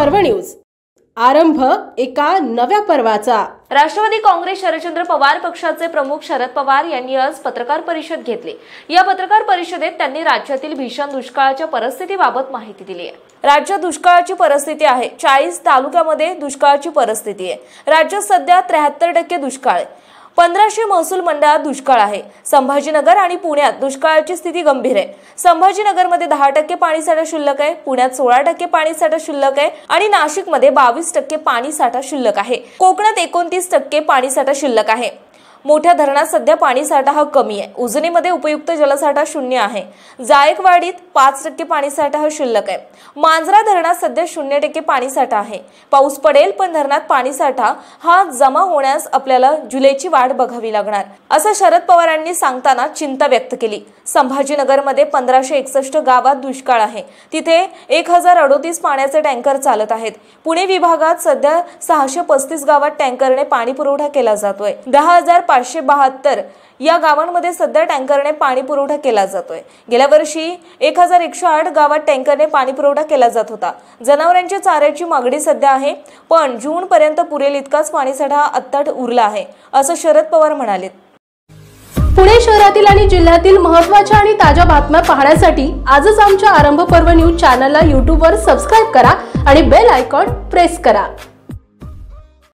पर्व न्यूज। आरंभ एका नव्या पर्वाचा। राष्ट्रवादी काँग्रेस शरदचंद्र पवार पक्षाचे प्रमुख शरद पवार यांनी आज पत्रकार परिषद घेतली। या पत्रकार परिषदेत त्यांनी राज्यातील भीषण दुष्काळाच्या परिस्थितीबाबत माहिती दिली आहे। राज्यात दुष्काळाची परिस्थिती आहे। 40 तालुक्यामध्ये दुष्काळाची परिस्थिती आहे। राज्यात सध्या 73% दुष्काळ आहे। 1500 महसूल मंडळात दुष्काळ आहे। संभाजीनगर आणि पुण्यात दुष्काळाची स्थिती गंभीर आहे। संभाजीनगरमध्ये 10% पाणीसाठा शिल्लक आहे, पुण्यात 16% पाणीसाठा शिल्लक आहे आणि नाशिकमध्ये 22% पाणीसाठा शिल्लक आहे। कोकणात 29% पाणीसाठा शिल्लक आहे। मोठ्या धरणात सध्या पाणीसाठा हा कमी आहे। उजनीमध्ये उपयुक्त जलसाठा 0 आहे। जायकवाडीत 5% पाणीसाठा हा शिल्लक आहे। मांजरा धरणात सध्या 0% पाणीसाठा आहे। पाऊस पडेल पण धरणात पाणीसाठा हा जमा होण्यास आपल्याला जुलैची वाट बघावी लागणार, असं शरद पवारांनी सांगताना चिंता व्यक्त केली। संभाजीनगरमध्ये 1561 गावात दुष्काळ आहे। तिथे 1038 पाण्याचे टँकर चालत आहेत। पुणे विभागात सध्या 635 गावात टँकरने पाणी पुरवठा केला जातोय। 10,572 या गावांमध्ये सध्या टँकरने पाणी पुरवठा केला जातोय। गेल्या वर्षी 1108 गावात टँकरने पाणी पुरवठा केला जात होता। जनावरांच्या चाऱ्याची मागणी सध्या आहे, पण जून पर्यंत पुरेल इतकाच पाणीसाठा अत्ताट उरला आहे, असं शरद पवार म्हणाले। पुणे शहरातील आणि जिल्ह्यातील महत्त्वाच्या आणि ताज्या बातम्या पाहण्यासाठी आजच आमच्या आरंभ पर्व न्यूज चॅनलला YouTube वर सबस्क्राइब करा आणि बेल आयकॉन प्रेस करा।